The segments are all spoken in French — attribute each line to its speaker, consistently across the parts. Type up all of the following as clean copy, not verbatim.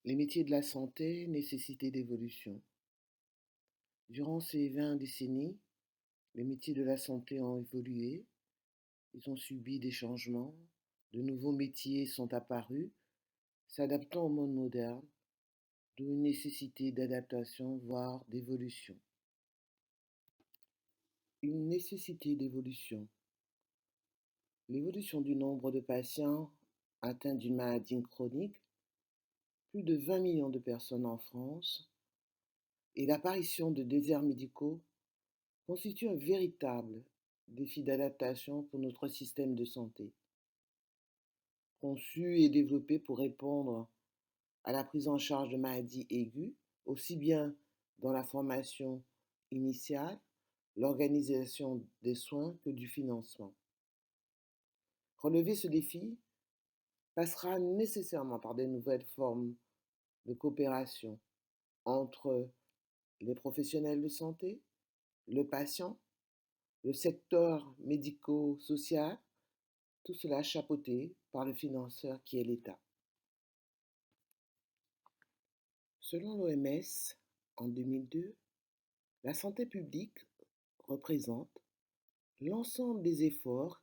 Speaker 1: Les métiers de la santé, nécessité d'évolution. Durant ces 20 décennies, les métiers de la santé ont évolué, ils ont subi des changements, de nouveaux métiers sont apparus, s'adaptant au monde moderne, d'où une nécessité d'adaptation, voire d'évolution. Une nécessité d'évolution. L'évolution du nombre de patients atteints d'une maladie chronique, plus de 20 millions de personnes en France, et l'apparition de déserts médicaux constitue un véritable défi d'adaptation pour notre système de santé. Conçu et développé pour répondre à la prise en charge de maladies aiguës, aussi bien dans la formation initiale, l'organisation des soins que du financement. Relever ce défi passera nécessairement par de nouvelles formes de coopération entre les professionnels de santé, le patient, le secteur médico-social, tout cela chapeauté par le financeur qui est l'État. Selon l'OMS, en 2002, la santé publique représente l'ensemble des efforts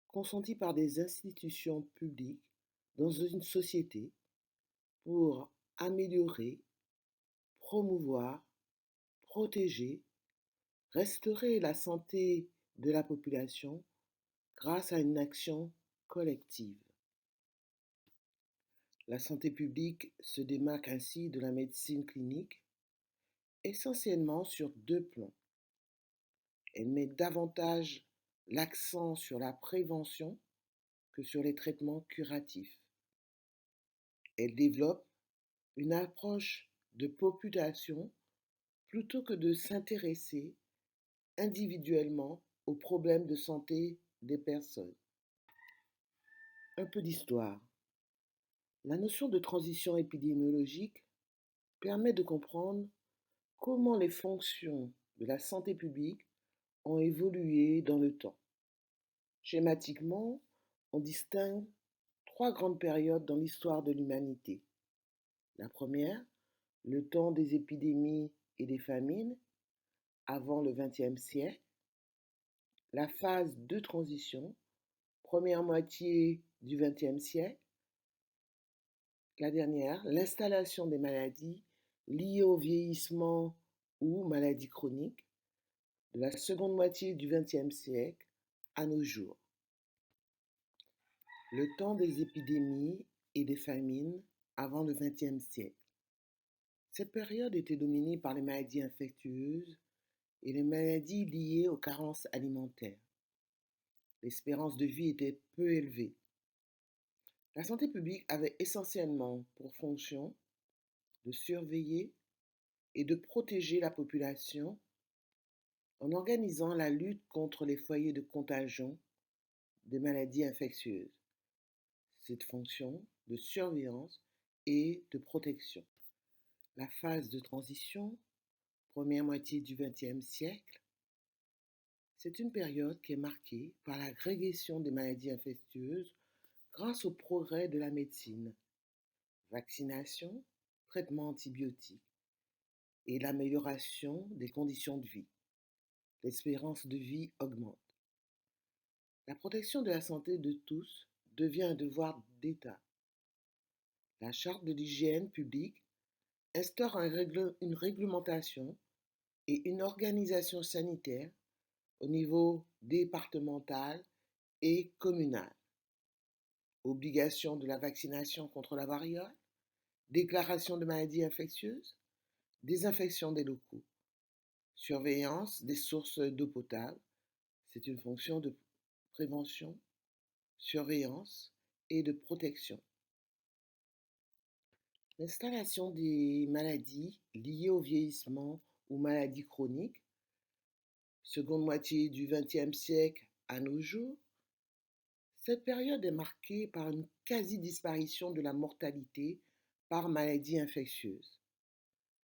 Speaker 1: consentis par des institutions publiques dans une société pour améliorer, promouvoir, protéger, restaurer la santé de la population grâce à une action collective. La santé publique se démarque ainsi de la médecine clinique essentiellement sur deux plans. Elle met davantage l'accent sur la prévention que sur les traitements curatifs. Elle développe une approche de population plutôt que de s'intéresser individuellement aux problèmes de santé des personnes. Un peu d'histoire. La notion de transition épidémiologique permet de comprendre comment les fonctions de la santé publique ont évolué dans le temps. Schématiquement, on distingue trois grandes périodes dans l'histoire de l'humanité. La première, le temps des épidémies et des famines, avant le XXe siècle. La phase de transition, première moitié du XXe siècle. La dernière, l'installation des maladies liées au vieillissement ou maladies chroniques, de la seconde moitié du XXe siècle à nos jours. Le temps des épidémies et des famines avant le XXe siècle. Cette période était dominée par les maladies infectieuses et les maladies liées aux carences alimentaires. L'espérance de vie était peu élevée. La santé publique avait essentiellement pour fonction de surveiller et de protéger la population en organisant la lutte contre les foyers de contagion des maladies infectieuses. Cette fonction de surveillance et de protection. La phase de transition, première moitié du XXe siècle, c'est une période qui est marquée par la régression des maladies infectieuses grâce au progrès de la médecine, vaccination, traitement antibiotique et l'amélioration des conditions de vie. L'espérance de vie augmente. La protection de la santé de tous devient un devoir d'État. La charte de l'hygiène publique instaure une réglementation et une organisation sanitaire au niveau départemental et communal. Obligation de la vaccination contre la variole, déclaration de maladies infectieuses, désinfection des locaux, surveillance des sources d'eau potable, c'est une fonction de prévention, surveillance et de protection. L'installation des maladies liées au vieillissement ou maladies chroniques, seconde moitié du XXe siècle à nos jours, cette période est marquée par une quasi-disparition de la mortalité par maladie infectieuse.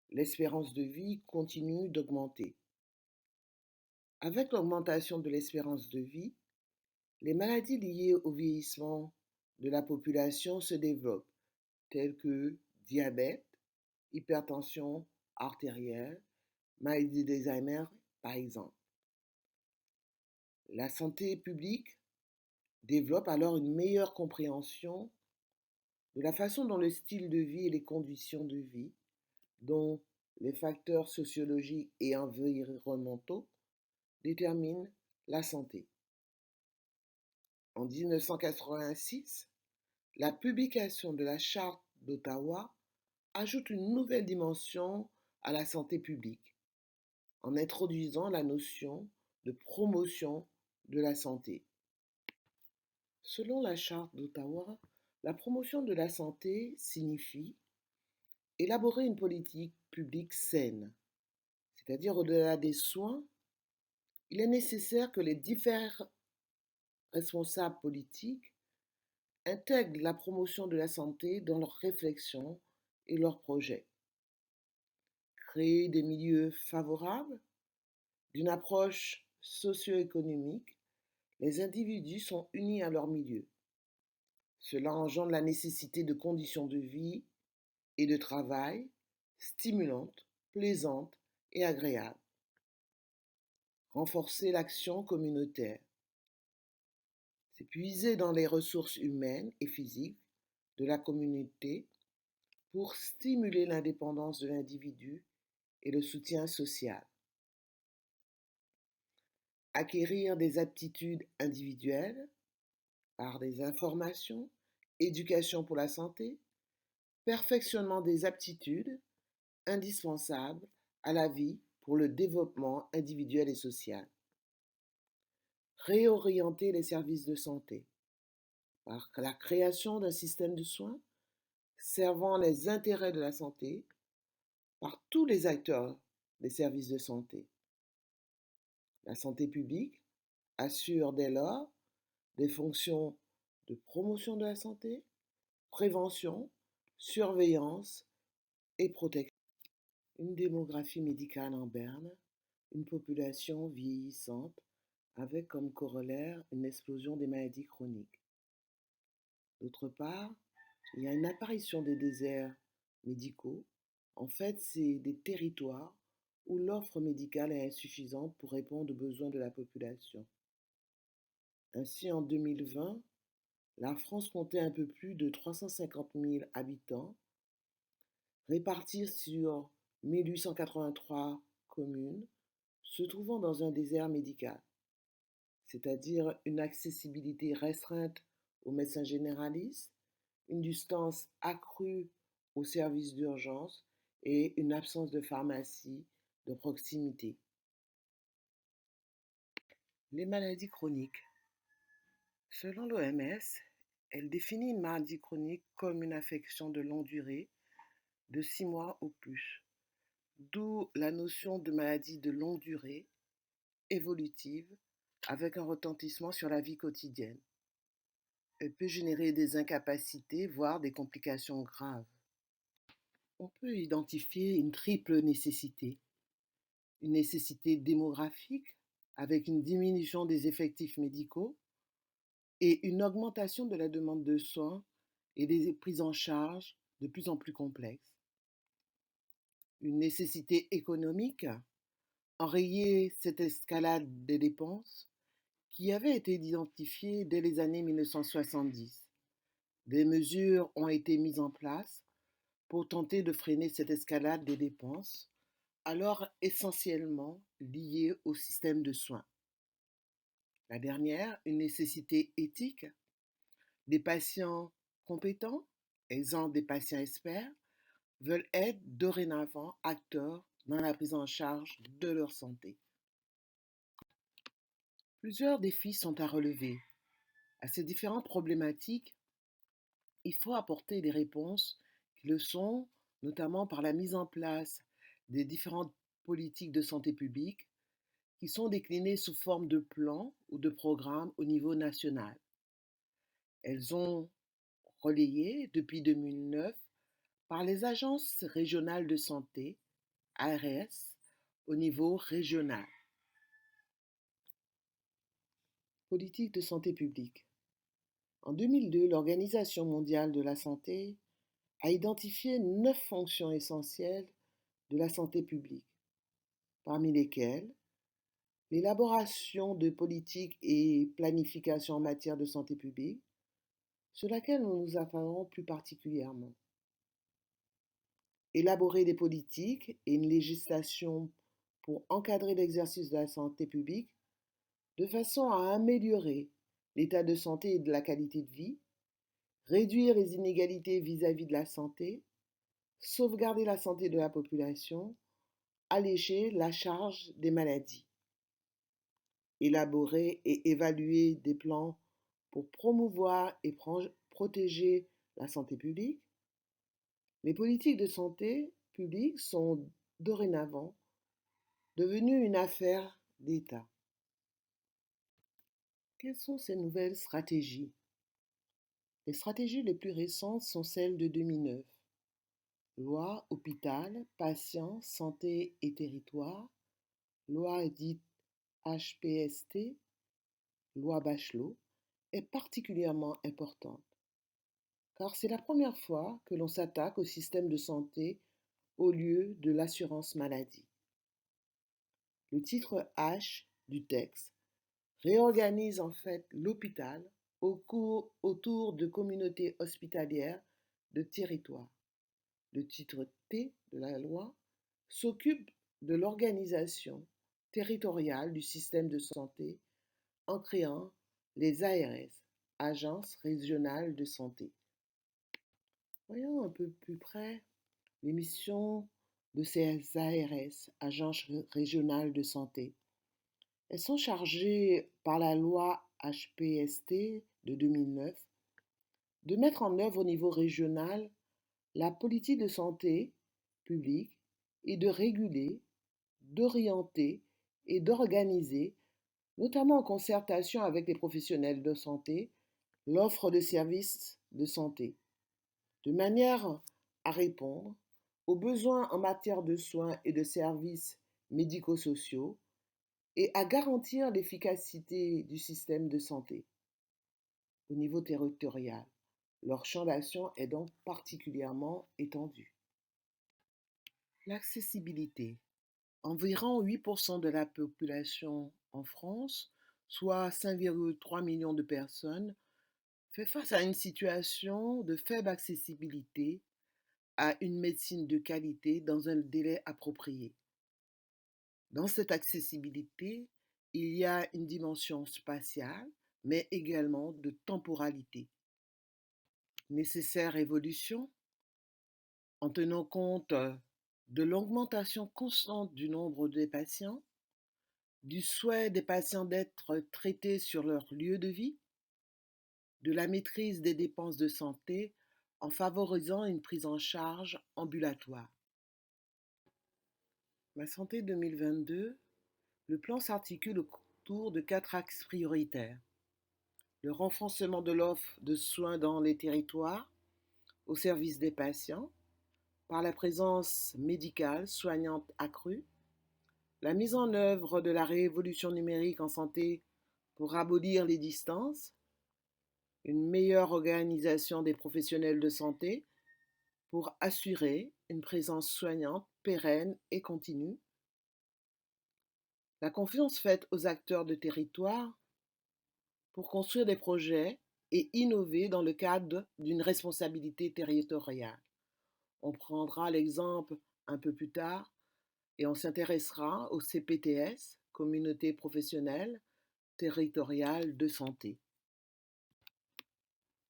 Speaker 1: L'espérance de vie continue d'augmenter. Avec l'augmentation de l'espérance de vie, les maladies liées au vieillissement de la population se développent, telles que diabète, hypertension artérielle, maladie d'Alzheimer, par exemple. La santé publique développe alors une meilleure compréhension de la façon dont le style de vie et les conditions de vie, dont les facteurs sociologiques et environnementaux déterminent la santé. En 1986, la publication de la Charte d'Ottawa ajoute une nouvelle dimension à la santé publique en introduisant la notion de promotion de la santé. Selon la Charte d'Ottawa, la promotion de la santé signifie élaborer une politique publique saine, c'est-à-dire au-delà des soins, il est nécessaire que les divers responsables politiques intègrent la promotion de la santé dans leurs réflexions et leurs projets. Créer des milieux favorables d'une approche socio-économique, les individus sont unis à leur milieu. Cela engendre la nécessité de conditions de vie et de travail stimulantes, plaisantes et agréables. Renforcer l'action communautaire. C'est puiser dans les ressources humaines et physiques de la communauté pour stimuler l'indépendance de l'individu et le soutien social. Acquérir des aptitudes individuelles par des informations, éducation pour la santé, perfectionnement des aptitudes indispensables à la vie pour le développement individuel et social. Réorienter les services de santé par la création d'un système de soins servant les intérêts de la santé par tous les acteurs des services de santé. La santé publique assure dès lors des fonctions de promotion de la santé, prévention, surveillance et protection. Une démographie médicale en berne, une population vieillissante avec comme corollaire une explosion des maladies chroniques. D'autre part, il y a une apparition des déserts médicaux. En fait, c'est des territoires où l'offre médicale est insuffisante pour répondre aux besoins de la population. Ainsi, en 2020, la France comptait un peu plus de 350 000 habitants, répartis sur 1883 communes, se trouvant dans un désert médical, c'est-à-dire une accessibilité restreinte aux médecins généralistes, une distance accrue aux services d'urgence et une absence de pharmacie de proximité. Les maladies chroniques. Selon l'OMS, elle définit une maladie chronique comme une affection de longue durée, de 6 mois ou plus, d'où la notion de maladie de longue durée, évolutive, avec un retentissement sur la vie quotidienne. Elle peut générer des incapacités, voire des complications graves. On peut identifier une triple nécessité. Une nécessité démographique, avec une diminution des effectifs médicaux, et une augmentation de la demande de soins et des prises en charge de plus en plus complexes. Une nécessité économique, enrayer cette escalade des dépenses qui avait été identifiée dès les années 1970. Des mesures ont été mises en place pour tenter de freiner cette escalade des dépenses, alors essentiellement liées au système de soins. La dernière, une nécessité éthique. Des patients compétents, exemple des patients experts, veulent être dorénavant acteurs dans la prise en charge de leur santé. Plusieurs défis sont à relever. À ces différentes problématiques, il faut apporter des réponses qui le sont, notamment par la mise en place des différentes politiques de santé publique qui sont déclinées sous forme de plans ou de programmes au niveau national. Elles ont relayé depuis 2009 par les agences régionales de santé, ARS, au niveau régional. Politique de santé publique. En 2002, l'Organisation mondiale de la santé a identifié 9 fonctions essentielles de la santé publique, parmi lesquelles l'élaboration de politiques et planification en matière de santé publique, sur laquelle nous nous attardons plus particulièrement. Élaborer des politiques et une législation pour encadrer l'exercice de la santé publique de façon à améliorer l'état de santé et de la qualité de vie, réduire les inégalités vis-à-vis de la santé, sauvegarder la santé de la population, alléger la charge des maladies. Élaborer et évaluer des plans pour promouvoir et protéger la santé publique. Les politiques de santé publique sont dorénavant devenues une affaire d'État. Quelles sont ces nouvelles stratégies? Les stratégies les plus récentes sont celles de 2009. Loi Hôpital, Patients, Santé et Territoire, loi dite HPST, loi Bachelot, est particulièrement importante, car c'est la première fois que l'on s'attaque au système de santé au lieu de l'assurance maladie. Le titre H du texte réorganise en fait l'hôpital autour de communautés hospitalières de territoire. Le titre T de la loi s'occupe de l'organisation territoriale du système de santé en créant les ARS, Agences régionales de santé. Voyons un peu plus près les missions de ces ARS, Agences régionales de santé. Elles sont chargées par la loi HPST de 2009 de mettre en œuvre au niveau régional la politique de santé publique et de réguler, d'orienter et d'organiser, notamment en concertation avec les professionnels de santé, l'offre de services de santé, de manière à répondre aux besoins en matière de soins et de services médico-sociaux et à garantir l'efficacité du système de santé au niveau territorial. Leur champ d'action est donc particulièrement étendu. L'accessibilité. Environ 8% de la population en France, soit 5,3 millions de personnes, fait face à une situation de faible accessibilité à une médecine de qualité dans un délai approprié. Dans cette accessibilité, il y a une dimension spatiale, mais également de temporalité. Nécessaire évolution en tenant compte de l'augmentation constante du nombre des patients, du souhait des patients d'être traités sur leur lieu de vie, de la maîtrise des dépenses de santé en favorisant une prise en charge ambulatoire. Ma santé 2022, le plan s'articule autour de 4 axes prioritaires. Le renforcement de l'offre de soins dans les territoires, au service des patients, par la présence médicale soignante accrue, la mise en œuvre de la révolution numérique en santé pour abolir les distances, une meilleure organisation des professionnels de santé pour assurer une présence soignante pérenne et continue, la confiance faite aux acteurs de territoire pour construire des projets et innover dans le cadre d'une responsabilité territoriale. On prendra l'exemple un peu plus tard et on s'intéressera au CPTS, Communauté professionnelle territoriale de santé.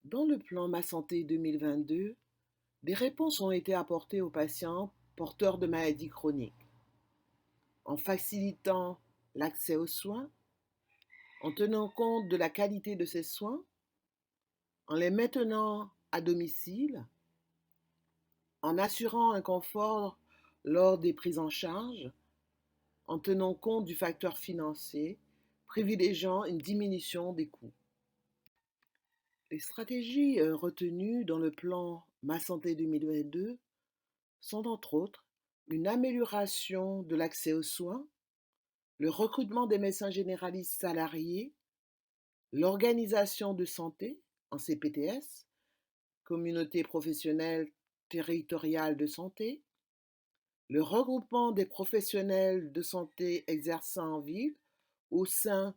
Speaker 1: Dans le plan Ma Santé 2022, des réponses ont été apportées aux patients porteurs de maladies chroniques, en facilitant l'accès aux soins, en tenant compte de la qualité de ces soins, en les maintenant à domicile, en assurant un confort lors des prises en charge, en tenant compte du facteur financier, privilégiant une diminution des coûts. Les stratégies retenues dans le plan Ma Santé 2022 sont entre autres une amélioration de l'accès aux soins, le recrutement des médecins généralistes salariés, l'organisation de santé en CPTS, communauté professionnelle territoriale de santé, le regroupement des professionnels de santé exerçant en ville au sein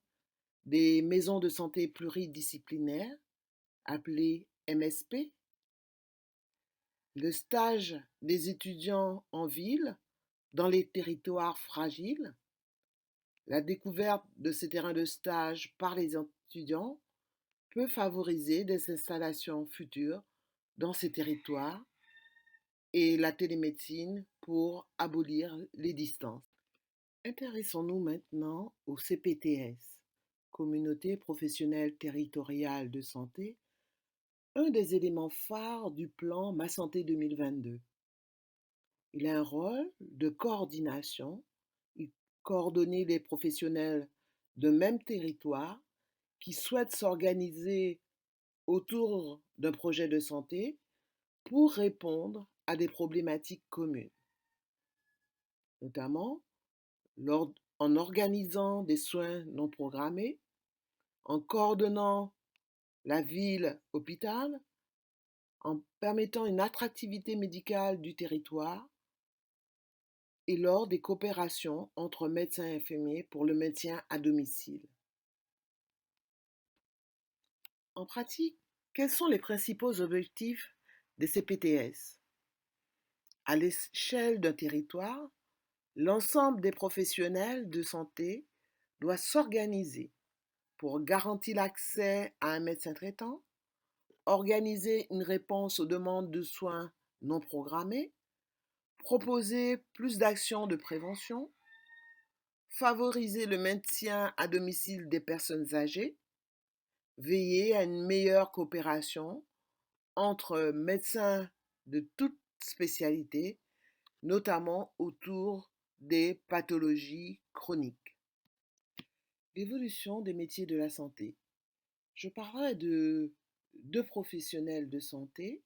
Speaker 1: des maisons de santé pluridisciplinaires, appelées MSP, le stage des étudiants en ville dans les territoires fragiles, la découverte de ces terrains de stage par les étudiants peut favoriser des installations futures dans ces territoires et la télémédecine pour abolir les distances. Intéressons-nous maintenant au CPTS, Communauté professionnelle territoriale de santé, un des éléments phares du plan Ma Santé 2022. Il a un rôle de coordination, il coordonne les professionnels de même territoire qui souhaitent s'organiser autour d'un projet de santé pour répondre à des problématiques communes, notamment en organisant des soins non programmés, en coordonnant la ville-hôpital, en permettant une attractivité médicale du territoire et lors des coopérations entre médecins et infirmiers pour le maintien à domicile. En pratique, quels sont les principaux objectifs des CPTS? À l'échelle d'un territoire, l'ensemble des professionnels de santé doit s'organiser pour garantir l'accès à un médecin traitant, organiser une réponse aux demandes de soins non programmés, proposer plus d'actions de prévention, favoriser le maintien à domicile des personnes âgées, veiller à une meilleure coopération entre médecins de toutes spécialités, notamment autour des pathologies chroniques. L'évolution des métiers de la santé. Je parlerai de deux professionnels de santé,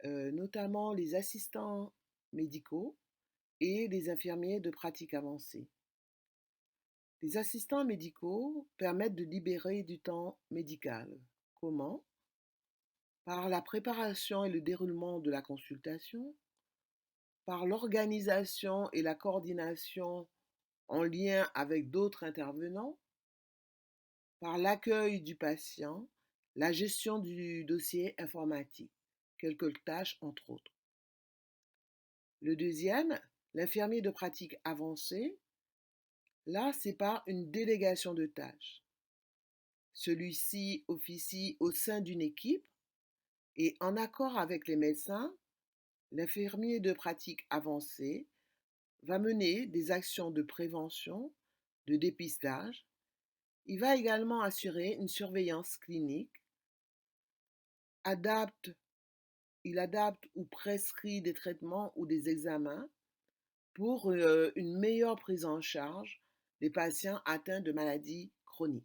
Speaker 1: notamment les assistants médicaux et les infirmiers de pratique avancée. Les assistants médicaux permettent de libérer du temps médical. Comment? Par la préparation et le déroulement de la consultation, par l'organisation et la coordination en lien avec d'autres intervenants, par l'accueil du patient, la gestion du dossier informatique, quelques tâches entre autres. Le deuxième, l'infirmier de pratique avancée, là c'est par une délégation de tâches. Celui-ci officie au sein d'une équipe et en accord avec les médecins, l'infirmier de pratique avancée va mener des actions de prévention, de dépistage. Il va également assurer une surveillance clinique, il adapte ou prescrit des traitements ou des examens pour une meilleure prise en charge des patients atteints de maladies chroniques.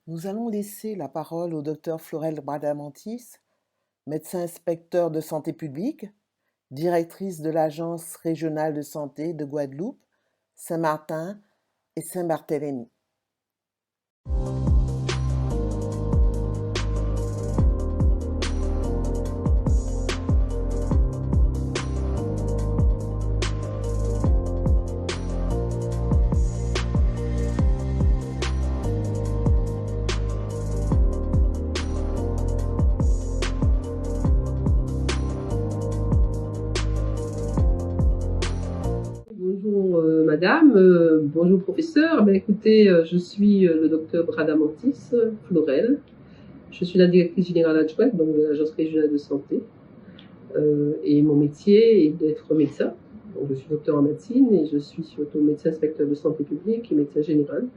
Speaker 1: Nous allons laisser la parole au Dr Florelle Bradamantis, médecin inspecteur de santé publique, directrice de l'Agence régionale de santé de Guadeloupe, Saint-Martin et Saint-Barthélemy.
Speaker 2: Bonjour madame, bonjour professeur. Écoutez, je suis le docteur Bradamantis Florelle. Je suis la directrice générale adjointe donc, de l'Agence régionale de santé. Et mon métier est d'être médecin. Donc, je suis docteur en médecine et je suis surtout médecin inspecteur de santé publique et médecin général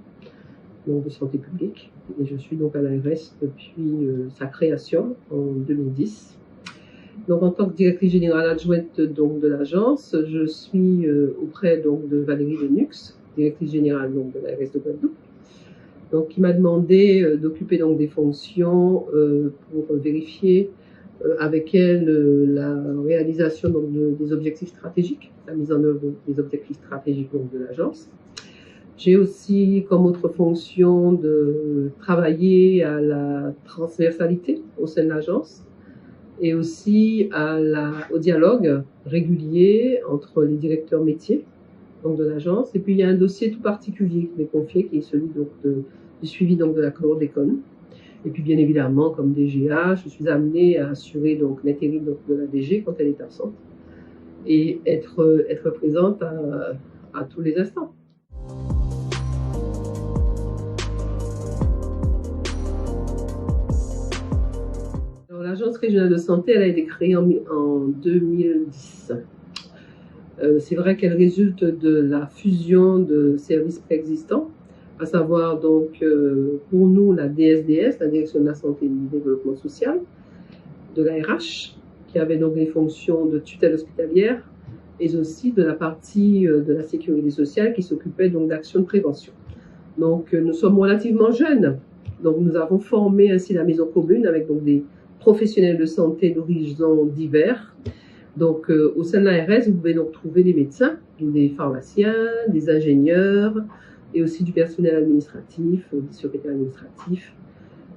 Speaker 2: donc de santé publique. Et je suis donc à l'ARS depuis sa création en 2010. Donc, en tant que directrice générale adjointe donc, de l'agence, je suis auprès donc, de Valérie Lenux, directrice générale donc, de l'ARS de Guadeloupe, donc, qui m'a demandé d'occuper donc, des fonctions pour vérifier avec elle la réalisation donc, des objectifs stratégiques, la mise en œuvre des objectifs stratégiques donc, de l'agence. J'ai aussi comme autre fonction de travailler à la transversalité au sein de l'agence, et aussi au dialogue régulier entre les directeurs métiers donc de l'agence. Et puis il y a un dossier tout particulier qui m'est confié, qui est celui donc du suivi donc de la chlordécone. Et puis bien évidemment, comme DGA, je suis amenée à assurer donc l'intérim de la DG quand elle est absente et être présente à tous les instants. L'Agence régionale de santé, elle a été créée en 2010. C'est vrai qu'elle résulte de la fusion de services préexistants, à savoir donc pour nous la DSDS, la Direction de la santé et du développement social, de la RH, qui avait donc des fonctions de tutelle hospitalière, et aussi de la partie de la sécurité sociale qui s'occupait donc d'actions de prévention. Donc nous sommes relativement jeunes, donc nous avons formé ainsi la maison commune avec donc des professionnels de santé d'horizons divers. Donc au sein de l'ARS, vous pouvez donc trouver des médecins, des pharmaciens, des ingénieurs et aussi du personnel administratif, des secrétaires administratifs,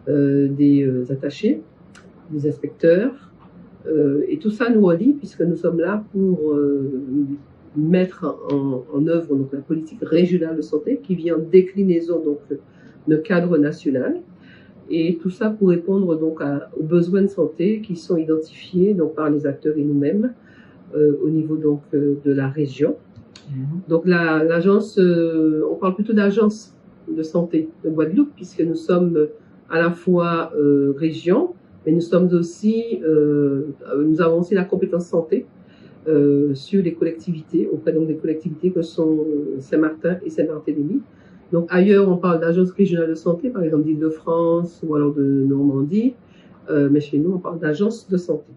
Speaker 2: des attachés, des inspecteurs. Et tout ça nous relie puisque nous sommes là pour mettre en œuvre donc, la politique régionale de santé qui vient en déclinaison donc le cadre national. Et tout ça pour répondre donc aux besoins de santé qui sont identifiés donc, par les acteurs et nous-mêmes au niveau donc, de la région. Donc l'agence, on parle plutôt d'agence de santé de Guadeloupe puisque nous sommes à la fois région, mais nous sommes aussi, nous avons aussi la compétence santé sur les collectivités, auprès donc des collectivités que sont Saint-Martin et Saint-Barthélemy. Donc ailleurs, on parle d'agence régionale de santé, par exemple d'Île-de-France ou alors de Normandie, mais chez nous, on parle d'agence de santé.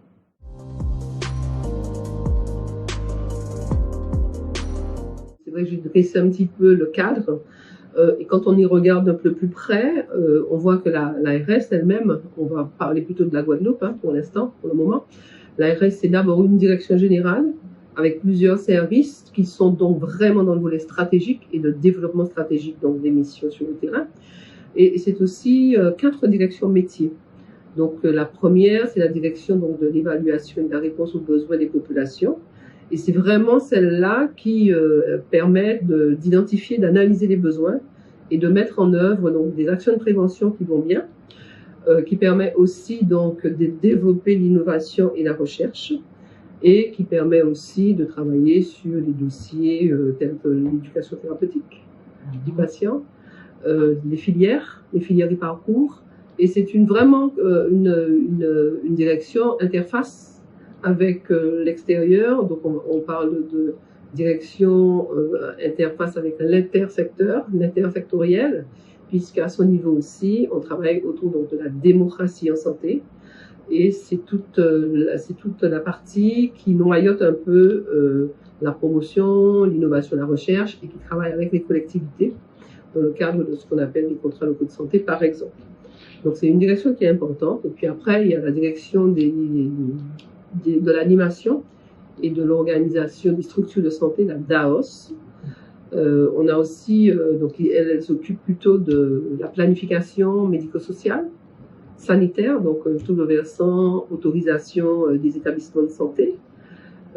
Speaker 2: C'est vrai que j'ai dressé un petit peu le cadre, et quand on y regarde un peu plus près, on voit que l'ARS elle-même, on va parler plutôt de la Guadeloupe hein, pour l'instant, pour le moment. L'ARS, c'est d'abord une direction générale, avec plusieurs services qui sont donc vraiment dans le volet stratégique et de développement stratégique, donc des missions sur le terrain. Et c'est aussi 4 directions métiers. Donc la première, c'est la direction donc, de l'évaluation et de la réponse aux besoins des populations. Et c'est vraiment celle-là qui permet d'identifier, d'analyser les besoins et de mettre en œuvre donc, des actions de prévention qui vont bien, qui permet aussi donc, de développer l'innovation et la recherche, et qui permet aussi de travailler sur les dossiers tels que l'éducation thérapeutique du patient, les filières et parcours. Et c'est vraiment une direction interface avec l'extérieur. Donc on parle de direction interface avec l'intersecteur, l'intersectoriel, puisqu'à son niveau aussi, on travaille autour donc, de la démocratie en santé. Et c'est toute la partie qui noyote un peu la promotion, l'innovation, la recherche et qui travaille avec les collectivités dans le cadre de ce qu'on appelle les contrats locaux de santé, par exemple. Donc c'est une direction qui est importante. Et puis après, il y a la direction de l'animation et de l'organisation des structures de santé, la DAOS. On a aussi, donc elle s'occupe plutôt de la planification médico-sociale, sanitaire, donc tout le versant autorisation des établissements de santé,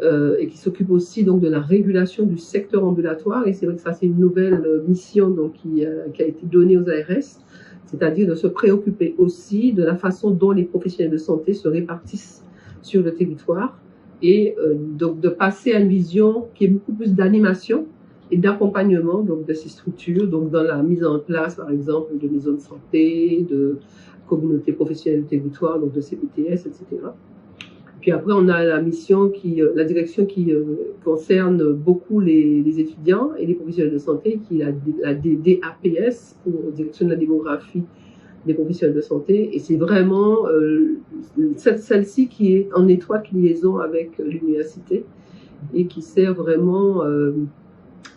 Speaker 2: et qui s'occupe aussi donc de la régulation du secteur ambulatoire. Et c'est vrai que ça c'est une nouvelle mission donc qui a été donnée aux ARS, c'est-à-dire de se préoccuper aussi de la façon dont les professionnels de santé se répartissent sur le territoire et donc de passer à une vision qui est beaucoup plus d'animation et d'accompagnement donc de ces structures, donc dans la mise en place par exemple de maisons de santé, de communautés professionnelles du territoire, donc de CPTS, etc. Puis après, on a la mission la direction qui concerne beaucoup les étudiants et les professionnels de santé, qui est la DAPS, pour Direction de la démographie des professionnels de santé. Et c'est vraiment celle-ci qui est en étroite liaison avec l'université et qui sert vraiment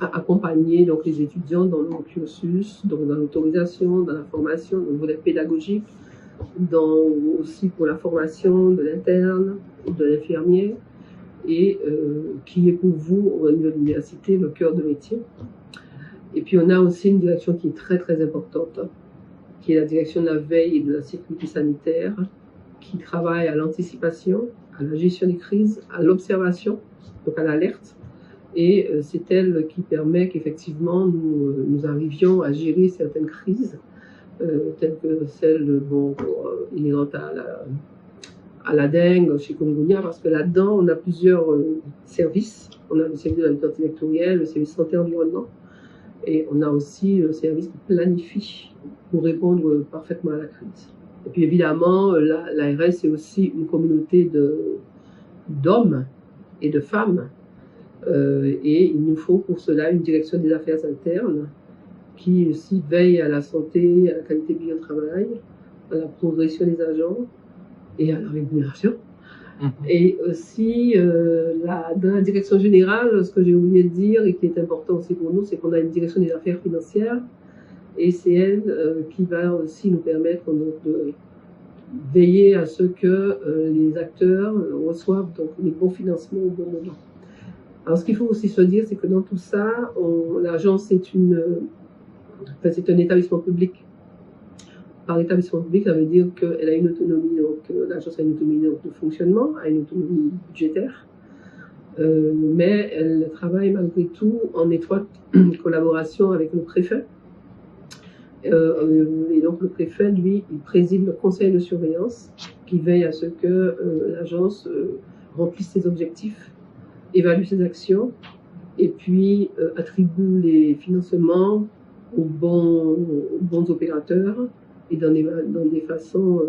Speaker 2: à accompagner donc, les étudiants dans le cursus, donc dans l'autorisation, dans la formation, dans le volet pédagogique, aussi pour la formation de l'interne, de l'infirmier, et qui est pour vous, au niveau de l'université, le cœur de métier. Et puis on a aussi une direction qui est très très importante, qui est la direction de la veille et de la sécurité sanitaire, qui travaille à l'anticipation, à la gestion des crises, à l'observation, donc à l'alerte. Et c'est elle qui permet qu'effectivement nous arrivions à gérer certaines crises, telles que celle inhérente à la dengue, chikungunya, parce que là-dedans, on a plusieurs services. On a le service de la lutte antivectorielle, le service santé-environnement, et on a aussi le service qui planifie pour répondre parfaitement à la crise. Et puis évidemment, l'ARS, c'est aussi une communauté d'hommes et de femmes. Et il nous faut pour cela une direction des affaires internes qui aussi veille à la santé, à la qualité de vie au travail, à la progression des agents et à la rémunération. Et aussi, dans la direction générale, ce que j'ai oublié de dire et qui est important aussi pour nous, c'est qu'on a une direction des affaires financières et c'est elle qui va aussi nous permettre donc, de veiller à ce que les acteurs reçoivent donc, les bons financements au bon moment. Alors, ce qu'il faut aussi se dire, c'est que dans tout ça, l'agence c'est un établissement public. Par établissement public, ça veut dire qu'elle a une autonomie, donc l'agence a une autonomie de fonctionnement, a une autonomie budgétaire, mais elle travaille malgré tout en étroite collaboration avec le préfet. Et donc le préfet, lui, il préside le conseil de surveillance qui veille à ce que l'agence remplisse ses objectifs, évalue ses actions et puis attribue les financements aux bons opérateurs et dans des façons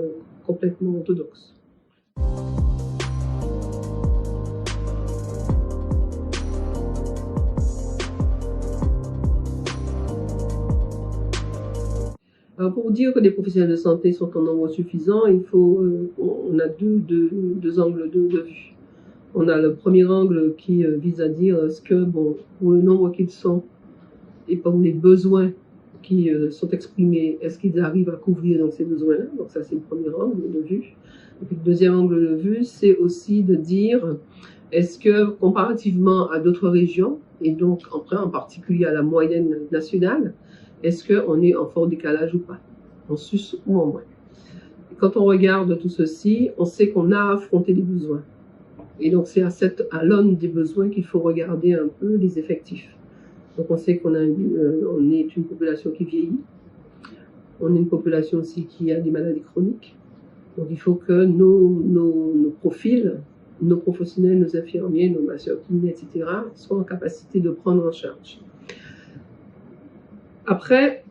Speaker 2: complètement orthodoxes. Alors pour dire que les professionnels de santé sont en nombre suffisant, on a deux angles de vue. On a le premier angle qui vise à dire est-ce que, pour le nombre qu'ils sont et pour les besoins qui sont exprimés, est-ce qu'ils arrivent à couvrir donc, ces besoins-là? Donc ça, c'est le premier angle de vue. Et puis le deuxième angle de vue, c'est aussi de dire est-ce que, comparativement à d'autres régions, et donc en particulier à la moyenne nationale, est-ce qu'on est en fort décalage ou pas, en sus ou en moins? Et quand on regarde tout ceci, on sait qu'on a affronté les besoins. Et donc c'est à l'aune des besoins qu'il faut regarder un peu les effectifs. Donc on sait qu'on est une population qui vieillit, on est une population aussi qui a des maladies chroniques. Donc il faut que nos profils, nos professionnels, nos infirmiers, nos masseurs-kinés, etc., soient en capacité de prendre en charge. Après,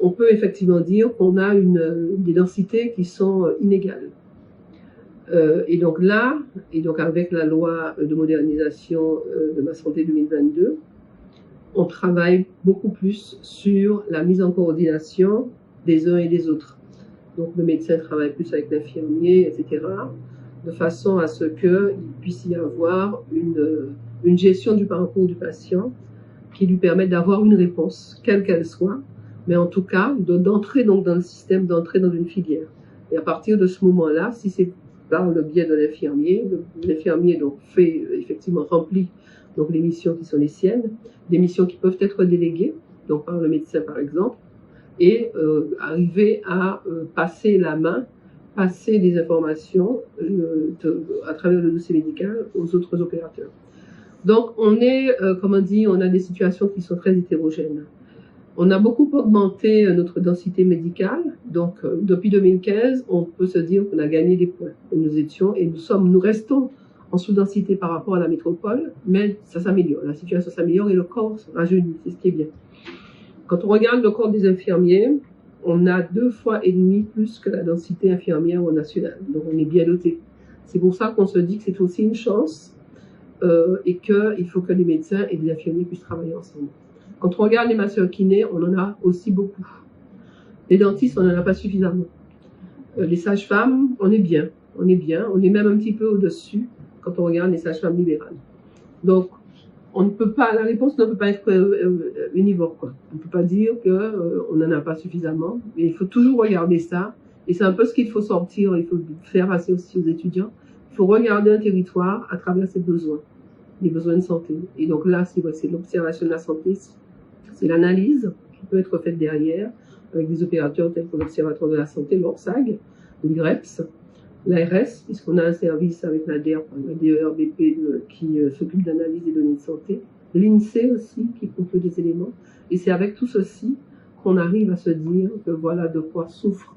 Speaker 2: on peut effectivement dire qu'on a des densités qui sont inégales. Et donc avec la loi de modernisation de Ma Santé 2022, on travaille beaucoup plus sur la mise en coordination des uns et des autres. Donc le médecin travaille plus avec l'infirmier, etc., de façon à ce qu'il puisse y avoir une gestion du parcours du patient qui lui permette d'avoir une réponse, quelle qu'elle soit, mais en tout cas d'entrer donc dans le système, d'entrer dans une filière. Et à partir de ce moment-là, si c'est par le biais de l'infirmier donc remplit donc les missions qui sont les siennes, des missions qui peuvent être déléguées, donc par le médecin par exemple, et arriver à passer la main, passer des informations à travers le dossier médical aux autres opérateurs. Donc on a des situations qui sont très hétérogènes. On a beaucoup augmenté notre densité médicale, donc depuis 2015, on peut se dire qu'on a gagné des points. Nous restons en sous-densité par rapport à la métropole, mais ça s'améliore, la situation s'améliore et le corps se rajeunit, c'est ce qui est bien. Quand on regarde le corps des infirmiers, on a 2,5 fois plus que la densité infirmière au national, donc on est bien doté. C'est pour ça qu'on se dit que c'est aussi une chance et qu'il faut que les médecins et les infirmiers puissent travailler ensemble. Quand on regarde les masseurs-kinés, on en a aussi beaucoup. Les dentistes, on n'en a pas suffisamment. Les sages-femmes, on est bien. On est même un petit peu au-dessus quand on regarde les sages-femmes libérales. Donc, la réponse ne peut pas être univore, quoi. On ne peut pas dire qu'on n'en a pas suffisamment, mais il faut toujours regarder ça. Et c'est un peu ce qu'il faut sortir, il faut faire passer aussi aux étudiants. Il faut regarder un territoire à travers ses besoins, les besoins de santé. Et donc là, c'est l'observation de la santé, c'est l'analyse qui peut être faite derrière, avec des opérateurs tels que l'Observatoire de la santé, l'ORSAG, l'IREPS, l'ARS, puisqu'on a un service avec la DERBP qui s'occupe d'analyse des données de santé, l'INSEE aussi qui propose des éléments, et c'est avec tout ceci qu'on arrive à se dire que voilà de quoi souffre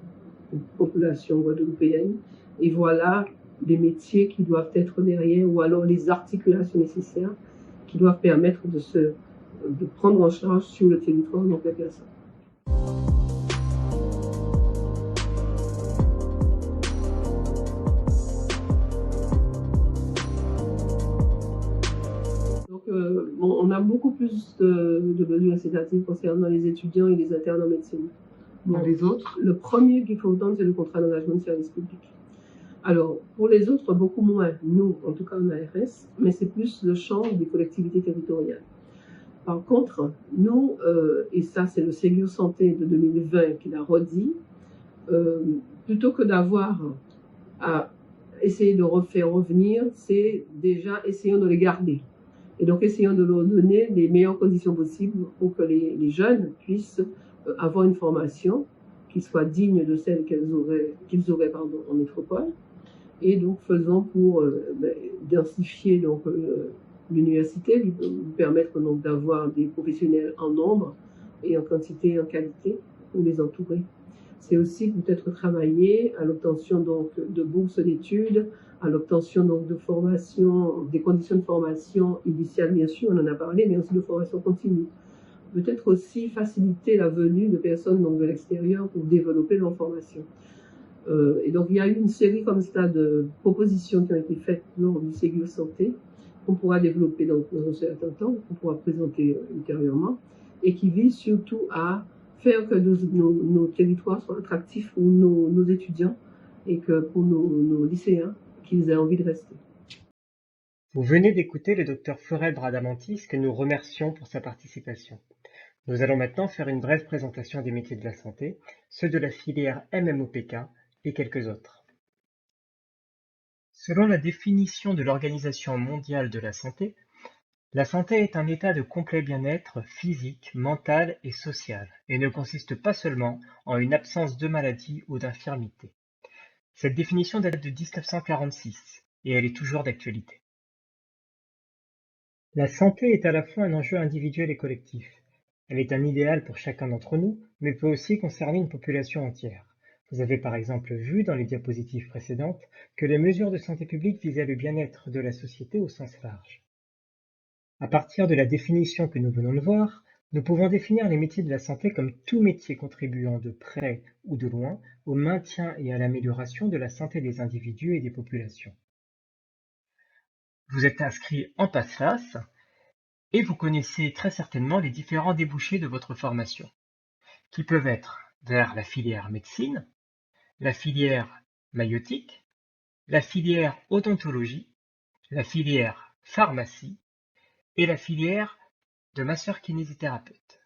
Speaker 2: une population guadeloupéenne, et voilà les métiers qui doivent être derrière, ou alors les articulations nécessaires qui doivent permettre de prendre en charge sur le territoire donc les personnes. Donc, on a beaucoup plus de mesures incitatives concernant les étudiants et les internes en médecine.
Speaker 1: Bon, les autres?
Speaker 2: Le premier qu'il faut entendre, c'est le contrat d'engagement de service public. Alors, pour les autres, beaucoup moins, nous, en tout cas en ARS, mais c'est plus le champ des collectivités territoriales. Par contre, nous, et ça c'est le Ségur Santé de 2020 qui l'a redit, plutôt que d'avoir à essayer de refaire revenir, c'est déjà essayons de les garder. Et donc essayons de leur donner les meilleures conditions possibles pour que les jeunes puissent avoir une formation qui soit digne de celle qu'ils auraient en métropole. Et donc faisons pour densifier l'université, lui permettre donc d'avoir des professionnels en nombre et en quantité et en qualité pour les entourer. C'est aussi peut-être travailler à l'obtention donc de bourses d'études, à l'obtention donc de formation, des conditions de formation initiale bien sûr, on en a parlé, mais aussi de formation continue. Peut-être aussi faciliter la venue de personnes donc de l'extérieur pour développer leur formation. Et donc il y a eu une série comme ça de propositions qui ont été faites lors du Ségur Santé, qu'on pourra développer dans un certain temps, qu'on pourra présenter ultérieurement, et qui visent surtout à faire que nos territoires soient attractifs pour nos étudiants et que pour nos lycéens, qu'ils aient envie de rester.
Speaker 3: Vous venez d'écouter le docteur Florel Bradamantis, que nous remercions pour sa participation. Nous allons maintenant faire une brève présentation des métiers de la santé, ceux de la filière MMOPK et quelques autres. Selon la définition de l'Organisation mondiale de la santé est un état de complet bien-être physique, mental et social, et ne consiste pas seulement en une absence de maladie ou d'infirmité. Cette définition date de 1946, et elle est toujours d'actualité. La santé est à la fois un enjeu individuel et collectif. Elle est un idéal pour chacun d'entre nous, mais peut aussi concerner une population entière. Vous avez par exemple vu dans les diapositives précédentes que les mesures de santé publique visaient le bien-être de la société au sens large. À partir de la définition que nous venons de voir, nous pouvons définir les métiers de la santé comme tout métier contribuant de près ou de loin au maintien et à l'amélioration de la santé des individus et des populations. Vous êtes inscrit en PASFAS et vous connaissez très certainement les différents débouchés de votre formation, qui peuvent être vers la filière médecine, la filière maïeutique, la filière odontologie, la filière pharmacie et la filière de masseur-kinésithérapeute.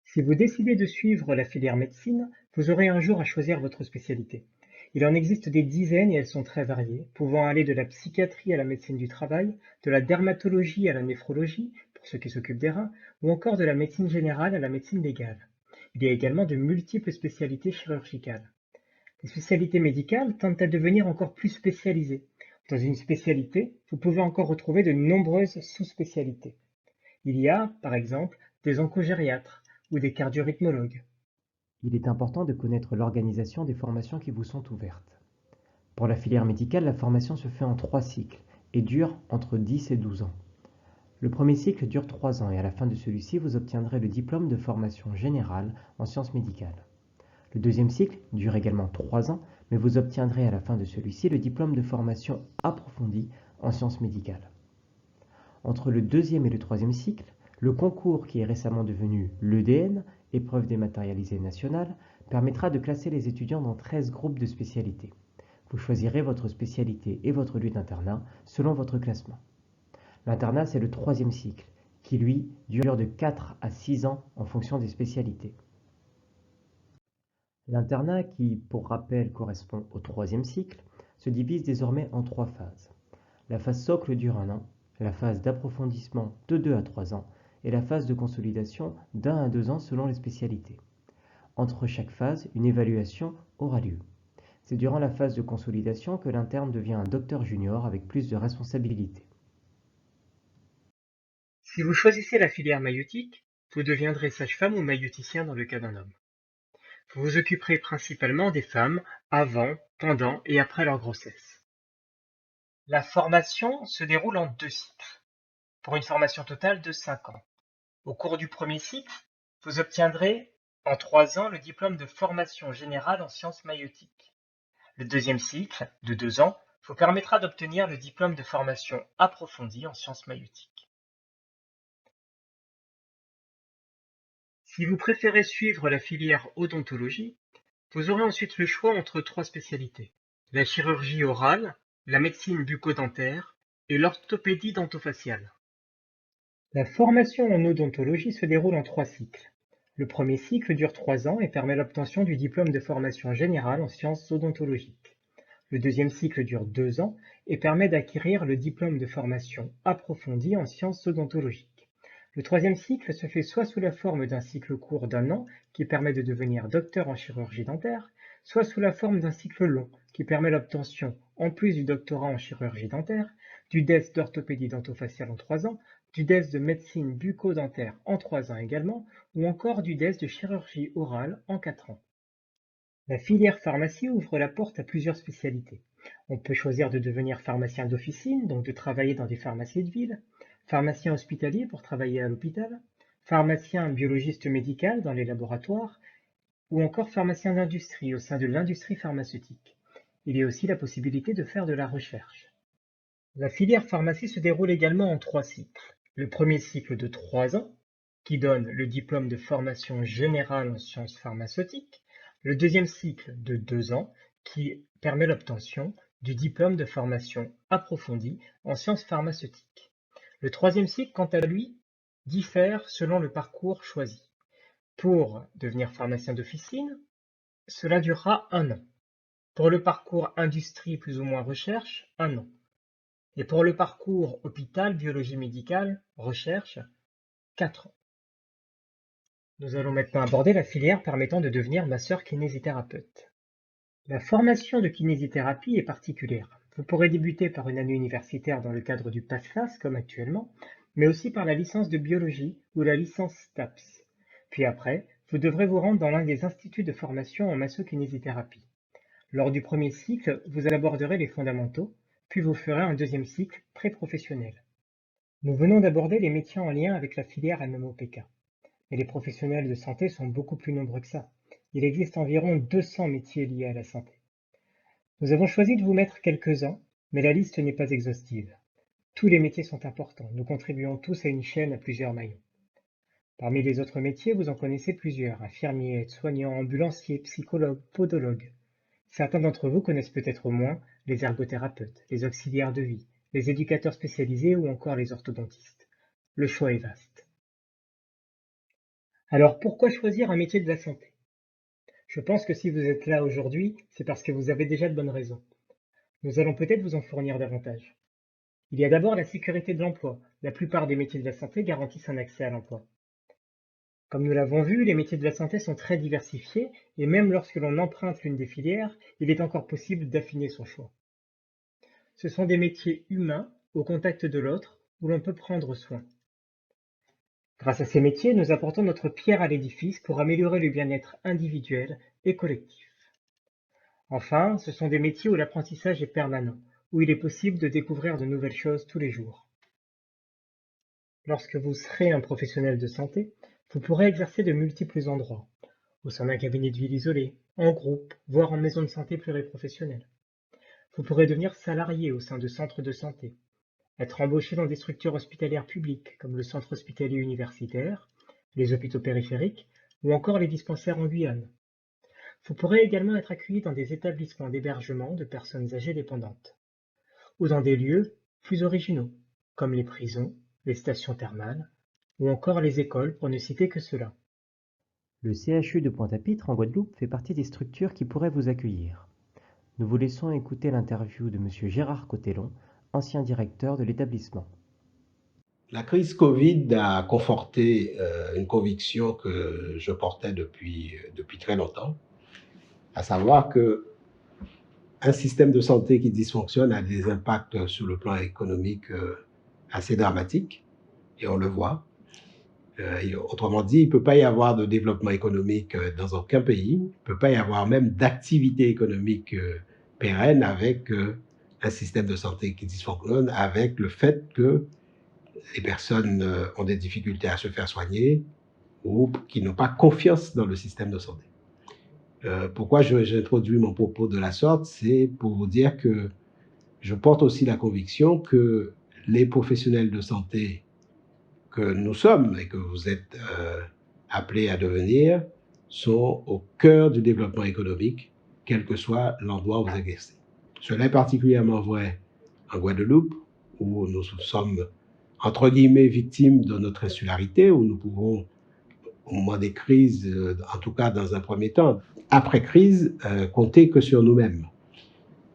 Speaker 3: Si vous décidez de suivre la filière médecine, vous aurez un jour à choisir votre spécialité. Il en existe des dizaines et elles sont très variées, pouvant aller de la psychiatrie à la médecine du travail, de la dermatologie à la néphrologie, pour ceux qui s'occupent des reins, ou encore de la médecine générale à la médecine légale. Il y a également de multiples spécialités chirurgicales. Les spécialités médicales tendent à devenir encore plus spécialisées. Dans une spécialité, vous pouvez encore retrouver de nombreuses sous-spécialités. Il y a, par exemple, des oncogériatres ou des cardio-rythmologues.
Speaker 4: Il est important de connaître l'organisation des formations qui vous sont ouvertes. Pour la filière médicale, la formation se fait en 3 cycles et dure entre 10 et 12 ans. Le premier cycle dure 3 ans et à la fin de celui-ci, vous obtiendrez le diplôme de formation générale en sciences médicales. Le deuxième cycle dure également 3 ans, mais vous obtiendrez à la fin de celui-ci le diplôme de formation approfondie en sciences médicales. Entre le deuxième et le troisième cycle, le concours qui est récemment devenu l'EDN, épreuve dématérialisée nationale, permettra de classer les étudiants dans 13 groupes de spécialités. Vous choisirez votre spécialité et votre lieu d'internat selon votre classement. L'internat, c'est le troisième cycle, qui lui dure de 4 à 6 ans en fonction des spécialités. L'internat, qui pour rappel correspond au troisième cycle, se divise désormais en 3 phases. La phase socle dure 1 an, la phase d'approfondissement de 2 à 3 ans et la phase de consolidation d'1 à 2 ans selon les spécialités. Entre chaque phase, une évaluation aura lieu. C'est durant la phase de consolidation que l'interne devient un docteur junior avec plus de responsabilités.
Speaker 3: Si vous choisissez la filière maïeutique, vous deviendrez sage-femme ou maïeuticien dans le cas d'un homme. Vous vous occuperez principalement des femmes avant, pendant et après leur grossesse. La formation se déroule en 2 cycles, pour une formation totale de 5 ans. Au cours du premier cycle, vous obtiendrez en 3 ans le diplôme de formation générale en sciences maïeutiques. Le deuxième cycle, de 2 ans, vous permettra d'obtenir le diplôme de formation approfondie en sciences maïeutiques. Si vous préférez suivre la filière odontologie, vous aurez ensuite le choix entre 3 spécialités: la chirurgie orale, la médecine bucco-dentaire et l'orthopédie dentofaciale. La formation en odontologie se déroule en 3 cycles. Le premier cycle dure 3 ans et permet l'obtention du diplôme de formation générale en sciences odontologiques. Le deuxième cycle dure 2 ans et permet d'acquérir le diplôme de formation approfondie en sciences odontologiques. Le troisième cycle se fait soit sous la forme d'un cycle court d'1 an qui permet de devenir docteur en chirurgie dentaire, soit sous la forme d'un cycle long qui permet l'obtention, en plus du doctorat en chirurgie dentaire, du DES d'orthopédie dentofaciale en 3 ans, du DES de médecine bucco-dentaire en 3 ans également, ou encore du DES de chirurgie orale en 4 ans. La filière pharmacie ouvre la porte à plusieurs spécialités. On peut choisir de devenir pharmacien d'officine, donc de travailler dans des pharmacies de ville, pharmacien hospitalier pour travailler à l'hôpital, pharmacien biologiste médical dans les laboratoires, ou encore pharmacien d'industrie au sein de l'industrie pharmaceutique. Il y a aussi la possibilité de faire de la recherche. La filière pharmacie se déroule également en 3 cycles. Le premier cycle de 3 ans, qui donne le diplôme de formation générale en sciences pharmaceutiques, le deuxième cycle de 2 ans, qui permet l'obtention du diplôme de formation approfondie en sciences pharmaceutiques. Le troisième cycle, quant à lui, diffère selon le parcours choisi. Pour devenir pharmacien d'officine, cela durera 1 an. Pour le parcours industrie plus ou moins recherche, 1 an. Et pour le parcours hôpital, biologie médicale, recherche, 4 ans. Nous allons maintenant aborder la filière permettant de devenir masseur kinésithérapeute. La formation de kinésithérapie est particulière. Vous pourrez débuter par une année universitaire dans le cadre du PASSAS comme actuellement, mais aussi par la licence de biologie ou la licence STAPS. Puis après, vous devrez vous rendre dans l'un des instituts de formation en massokinésithérapie. Lors du premier cycle, vous aborderez les fondamentaux, puis vous ferez un deuxième cycle pré-professionnel. Nous venons d'aborder les métiers en lien avec la filière MMOPK. Mais les professionnels de santé sont beaucoup plus nombreux que ça. Il existe environ 200 métiers liés à la santé. Nous avons choisi de vous mettre quelques-uns, mais la liste n'est pas exhaustive. Tous les métiers sont importants, nous contribuons tous à une chaîne à plusieurs maillons. Parmi les autres métiers, vous en connaissez plusieurs: infirmiers, aides-soignants, ambulanciers, psychologues, podologues. Certains d'entre vous connaissent peut-être au moins les ergothérapeutes, les auxiliaires de vie, les éducateurs spécialisés ou encore les orthodontistes. Le choix est vaste. Alors pourquoi choisir un métier de la santé? Je pense que si vous êtes là aujourd'hui, c'est parce que vous avez déjà de bonnes raisons. Nous allons peut-être vous en fournir davantage. Il y a d'abord la sécurité de l'emploi. La plupart des métiers de la santé garantissent un accès à l'emploi. Comme nous l'avons vu, les métiers de la santé sont très diversifiés et même lorsque l'on emprunte l'une des filières, il est encore possible d'affiner son choix. Ce sont des métiers humains, au contact de l'autre, où l'on peut prendre soin. Grâce à ces métiers, nous apportons notre pierre à l'édifice pour améliorer le bien-être individuel et collectif. Enfin, ce sont des métiers où l'apprentissage est permanent, où il est possible de découvrir de nouvelles choses tous les jours. Lorsque vous serez un professionnel de santé, vous pourrez exercer de multiples endroits, au sein d'un cabinet de ville isolé, en groupe, voire en maison de santé pluriprofessionnelle. Vous pourrez devenir salarié au sein de centres de santé, être embauché dans des structures hospitalières publiques comme le centre hospitalier universitaire, les hôpitaux périphériques ou encore les dispensaires en Guyane. Vous pourrez également être accueilli dans des établissements d'hébergement de personnes âgées dépendantes, ou dans des lieux plus originaux, comme les prisons, les stations thermales, ou encore les écoles pour ne citer que cela.
Speaker 4: Le CHU de Pointe-à-Pitre en Guadeloupe fait partie des structures qui pourraient vous accueillir. Nous vous laissons écouter l'interview de M. Gérard Cotellon, ancien directeur de l'établissement.
Speaker 5: La crise Covid a conforté une conviction que je portais depuis très longtemps, à savoir que un système de santé qui dysfonctionne a des impacts sur le plan économique assez dramatiques, et on le voit. Autrement dit, il ne peut pas y avoir de développement économique dans aucun pays, il ne peut pas y avoir même d'activité économique pérenne avec un système de santé qui dysfonctionne, avec le fait que les personnes ont des difficultés à se faire soigner ou qui n'ont pas confiance dans le système de santé. Pourquoi j'introduis mon propos de la sorte, c'est pour vous dire que je porte aussi la conviction que les professionnels de santé que nous sommes et que vous êtes appelés à devenir sont au cœur du développement économique, quel que soit l'endroit où vous exercez. Cela est particulièrement vrai en Guadeloupe, où nous sommes, entre guillemets, victimes de notre insularité, où nous pouvons, au moment des crises, en tout cas dans un premier temps, après crise, compter que sur nous-mêmes.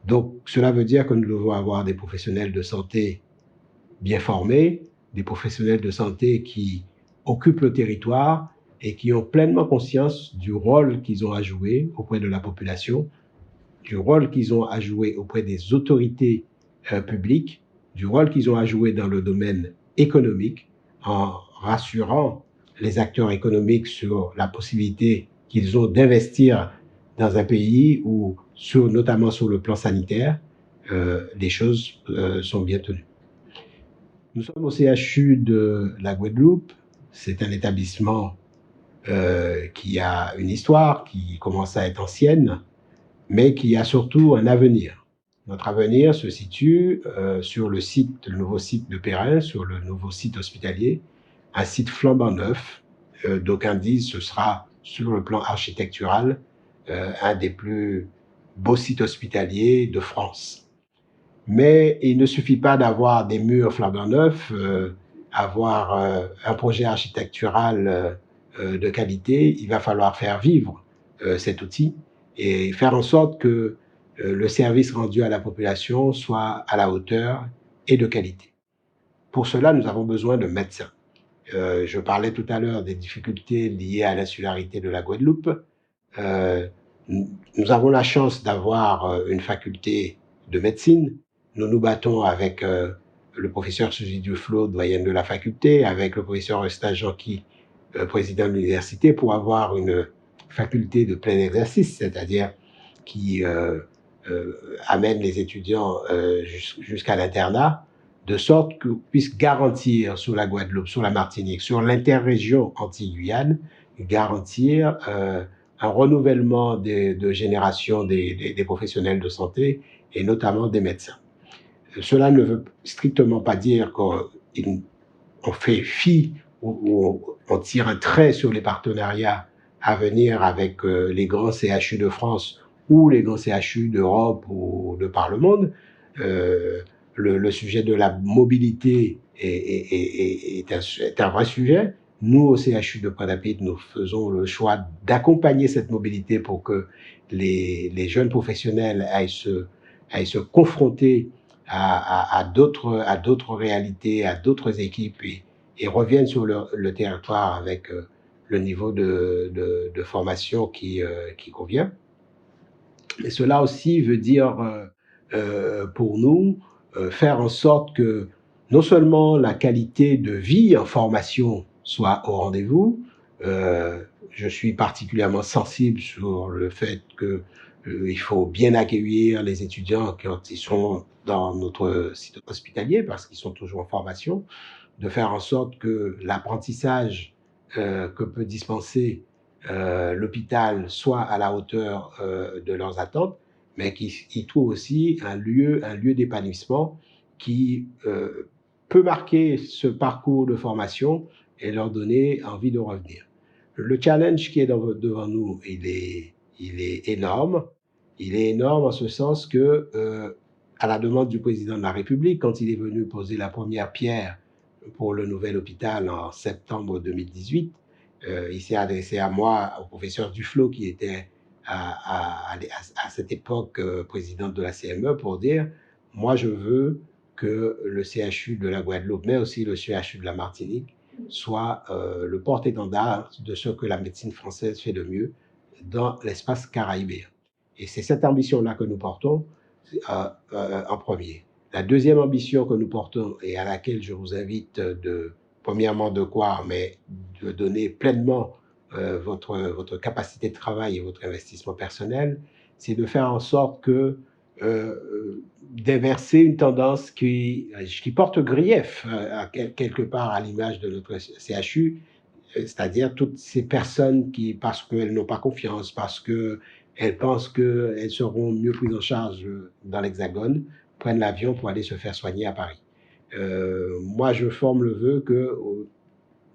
Speaker 5: Donc, cela veut dire que nous devons avoir des professionnels de santé bien formés, des professionnels de santé qui occupent le territoire et qui ont pleinement conscience du rôle qu'ils ont à jouer auprès de la population, du rôle qu'ils ont à jouer auprès des autorités publiques, du rôle qu'ils ont à jouer dans le domaine économique, en rassurant les acteurs économiques sur la possibilité qu'ils ont d'investir dans un pays où, notamment sur le plan sanitaire, les choses sont bien tenues. Nous sommes au CHU de la Guadeloupe. C'est un établissement qui a une histoire, qui commence à être ancienne, mais qui a surtout un avenir. Notre avenir se situe sur le nouveau site de Perrin, sur le nouveau site hospitalier, un site flambant neuf. D'aucuns disent que ce sera, sur le plan architectural, un des plus beaux sites hospitaliers de France. Mais il ne suffit pas d'avoir des murs flambant neufs, avoir un projet architectural de qualité. Il va falloir faire vivre cet outil et faire en sorte que le service rendu à la population soit à la hauteur et de qualité. Pour cela, nous avons besoin de médecins. Je parlais tout à l'heure des difficultés liées à l'insularité de la Guadeloupe. Nous avons la chance d'avoir une faculté de médecine. Nous nous battons avec le professeur Suzy Duflo, doyen de la faculté, avec le professeur Eustache Janqui, président de l'université, pour avoir une faculté de plein exercice, c'est-à-dire qui amène les étudiants jusqu'à l'internat, de sorte qu'on puisse garantir sur la Guadeloupe, sur la Martinique, sur l'interrégion Antilles-Guyane, garantir un renouvellement de génération des professionnels de santé et notamment des médecins. Cela ne veut strictement pas dire qu'on fait fi ou on tire un trait sur les partenariats à venir avec les grands CHU de France ou les grands CHU d'Europe ou de par le monde. Le sujet de la mobilité est un vrai sujet. Nous, au CHU de Pointe-à-Pitre, nous faisons le choix d'accompagner cette mobilité pour que les jeunes professionnels aillent se confronter à d'autres réalités, à d'autres équipes et reviennent sur le territoire avec le niveau de formation qui convient. Et cela aussi veut dire pour nous faire en sorte que non seulement la qualité de vie en formation soit au rendez-vous, je suis particulièrement sensible sur le fait que il faut bien accueillir les étudiants quand ils sont dans notre site hospitalier parce qu'ils sont toujours en formation, de faire en sorte que l'apprentissage que peut dispenser l'hôpital soit à la hauteur de leurs attentes, mais qu'ils trouvent aussi un lieu d'épanouissement qui peut marquer ce parcours de formation et leur donner envie de revenir. Le challenge qui est devant nous, il est énorme. Il est énorme en ce sens que, à la demande du président de la République, quand il est venu poser la première pierre pour le nouvel hôpital en septembre 2018, il s'est adressé à moi, au professeur Duflo, qui était à cette époque président de la CME, pour dire « Moi, je veux que le CHU de la Guadeloupe, mais aussi le CHU de la Martinique, soit le porte-étendard de ce que la médecine française fait de mieux dans l'espace caraïbéen. » Et c'est cette ambition-là que nous portons. en premier. La deuxième ambition que nous portons et à laquelle je vous invite premièrement de croire, mais de donner pleinement votre capacité de travail et votre investissement personnel, c'est de faire en sorte que d'inverser une tendance qui porte grief quelque part à l'image de notre CHU, c'est-à-dire toutes ces personnes qui, parce qu'elles n'ont pas confiance, parce qu'elles pensent qu'elles seront mieux prises en charge dans l'Hexagone, prennent l'avion pour aller se faire soigner à Paris. Moi, je forme le vœu que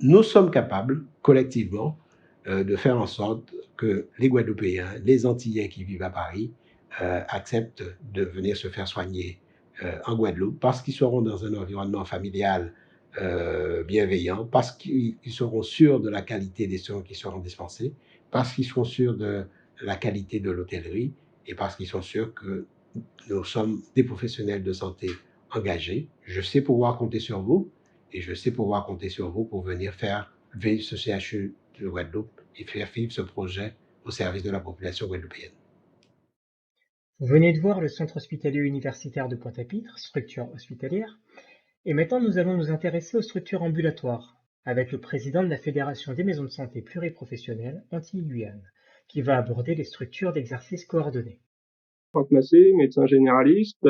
Speaker 5: nous sommes capables, collectivement, de faire en sorte que les Guadeloupéens, les Antillais qui vivent à Paris, acceptent de venir se faire soigner en Guadeloupe parce qu'ils seront dans un environnement familial bienveillant, parce qu'ils seront sûrs de la qualité des soins qui seront dispensés, parce qu'ils seront sûrs de la qualité de l'hôtellerie et parce qu'ils sont sûrs que nous sommes des professionnels de santé engagés. Je sais pouvoir compter sur vous et je sais pouvoir compter sur vous pour venir faire vivre ce CHU de Guadeloupe et faire vivre ce projet au service de la population guadeloupéenne.
Speaker 3: Vous venez de voir le Centre hospitalier universitaire de Pointe-à-Pitre, structure hospitalière, et maintenant nous allons nous intéresser aux structures ambulatoires, avec le président de la Fédération des maisons de santé pluriprofessionnelles Antilles-Guyane, qui va aborder les structures d'exercice coordonné.
Speaker 6: Franck Massé, médecin généraliste,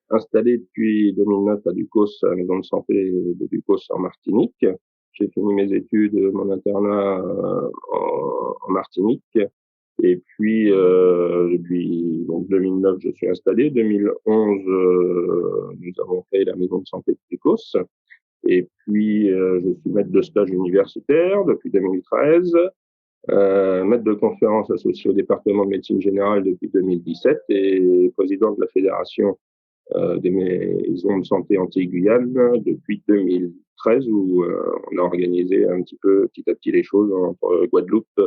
Speaker 6: installé depuis 2009 à Ducos, à la maison de santé de Ducos en Martinique. J'ai fini mes études, mon internat en Martinique. Et puis, depuis donc 2009, je suis installé. 2011, nous avons créé la maison de santé de Ducos. Et puis, je suis maître de stage universitaire depuis 2013. Maître de conférence associé au département de médecine générale depuis 2017 et président de la fédération des maisons de santé Antilles-Guyane depuis 2013 où on a organisé un petit à petit les choses entre Guadeloupe,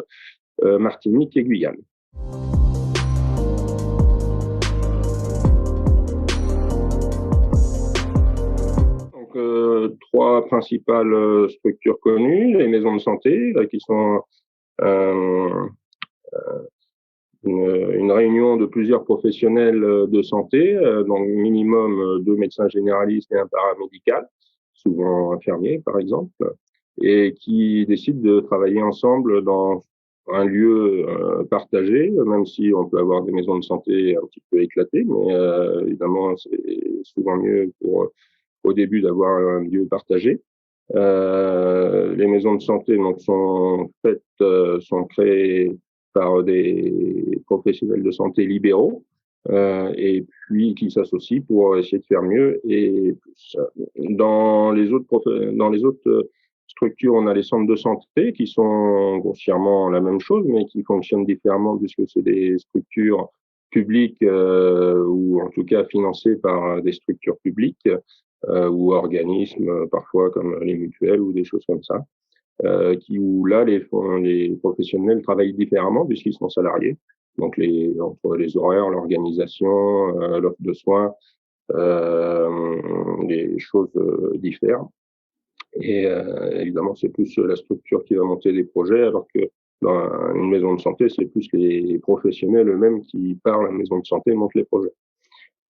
Speaker 6: Martinique et Guyane. Donc, trois principales structures connues, les maisons de santé qui sont une réunion de plusieurs professionnels de santé, donc minimum 2 médecins généralistes et un paramédical, souvent infirmiers par exemple, et qui décident de travailler ensemble dans un lieu partagé, même si on peut avoir des maisons de santé un petit peu éclatées, mais évidemment c'est souvent mieux au début d'avoir un lieu partagé. Les maisons de santé donc sont créées par des professionnels de santé libéraux et puis qui s'associent pour essayer de faire mieux et plus. Dans les autres structures, on a les centres de santé qui sont grossièrement la même chose, mais qui fonctionnent différemment puisque c'est des structures publiques ou en tout cas financées par des structures publiques ou organismes parfois comme les mutuelles ou des choses comme ça. Où là les professionnels travaillent différemment puisqu'ils sont salariés. Donc entre les horaires, l'organisation, l'offre de soins, les choses diffèrent. Et évidemment, c'est plus la structure qui va monter les projets, alors que dans une maison de santé, c'est plus les professionnels eux-mêmes qui, par la maison de santé, montent les projets.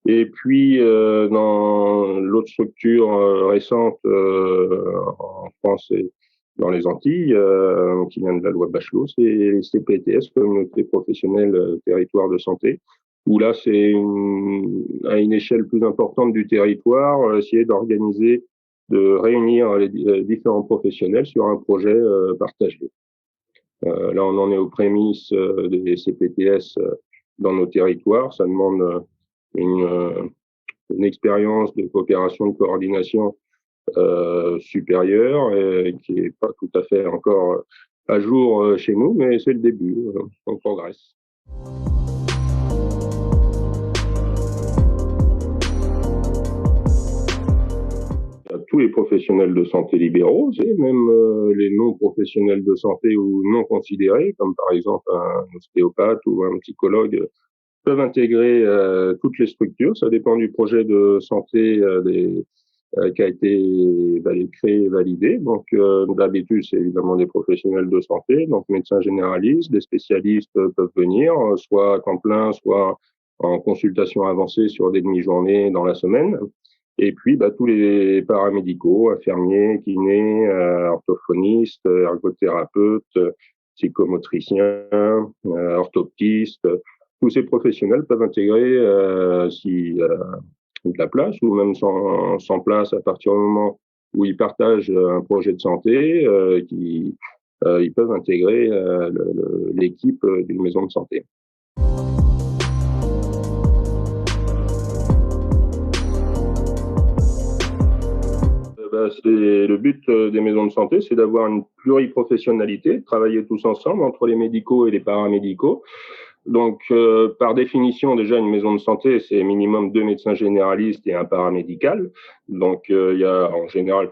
Speaker 6: Et puis, dans l'autre structure récente en France et dans les Antilles, qui vient de la loi Bachelot, c'est les CPTS, Communauté professionnelle territoire de santé, où là, c'est à une échelle plus importante du territoire, essayer d'organiser, de réunir les différents professionnels sur un projet partagé. Là, on en est aux prémices des CPTS dans nos territoires. Ça demande une expérience de coopération, de coordination supérieure et qui n'est pas tout à fait encore à jour chez nous, mais c'est le début, on progresse. Tous les professionnels de santé libéraux et même les non-professionnels de santé ou non considérés, comme par exemple un ostéopathe ou un psychologue, peuvent intégrer toutes les structures. Ça dépend du projet de santé qui a été créé et validé. Donc, d'habitude, c'est évidemment des professionnels de santé, donc médecins généralistes, des spécialistes peuvent venir, soit à temps plein, soit en consultation avancée sur des demi-journées dans la semaine. Et puis, tous les paramédicaux, infirmiers, kinés, orthophonistes, ergothérapeutes, psychomotriciens, orthoptistes, tous ces professionnels peuvent intégrer, de la place ou même sans place à partir du moment où ils partagent un projet de santé, ils peuvent intégrer l'équipe d'une maison de santé. Le but des maisons de santé, c'est d'avoir une pluriprofessionnalité, travailler tous ensemble entre les médicaux et les paramédicaux. Donc, par définition, déjà, une maison de santé, c'est minimum 2 médecins généralistes et un paramédical. Donc, il y a en général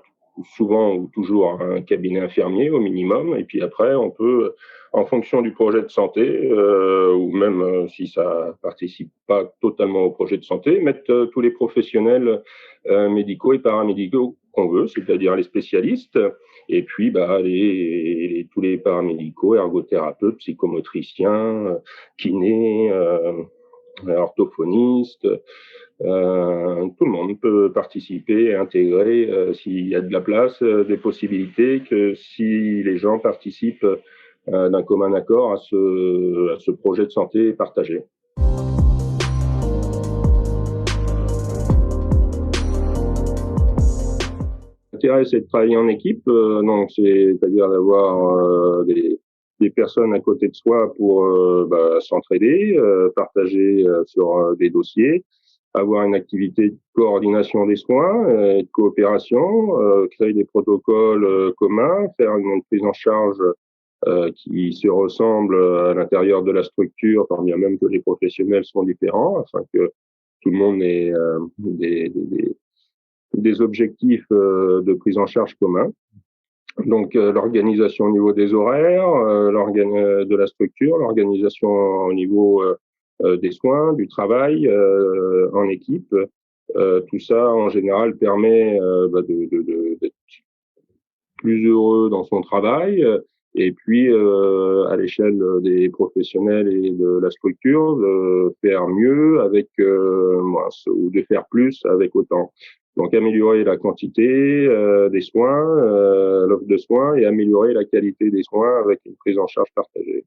Speaker 6: souvent ou toujours un cabinet infirmier au minimum. Et puis après, on peut, en fonction du projet de santé, ou même si ça participe pas totalement au projet de santé, mettre tous les professionnels médicaux et paramédicaux qu'on veut, c'est-à-dire les spécialistes, et puis tous les paramédicaux, ergothérapeutes, psychomotriciens, kinés, orthophonistes, tout le monde peut participer et intégrer, s'il y a de la place, des possibilités, que si les gens participent d'un commun accord à ce projet de santé partagé. L'intérêt, c'est de travailler en équipe, donc c'est-à-dire d'avoir des personnes à côté de soi pour s'entraider, partager sur des dossiers, avoir une activité de coordination des soins et de coopération, créer des protocoles communs, faire une prise en charge qui se ressemble à l'intérieur de la structure, quand bien même que les professionnels sont différents, afin que tout le monde ait des objectifs de prise en charge communs. Donc l'organisation au niveau des horaires, de la structure, l'organisation au niveau des soins, du travail en équipe. Tout ça, en général, permet d'être plus heureux dans son travail. Et puis, à l'échelle des professionnels et de la structure, de faire mieux avec moins, ou de faire plus avec autant. Donc, améliorer la quantité des soins, l'offre de soins, et améliorer la qualité des soins avec une prise en charge partagée.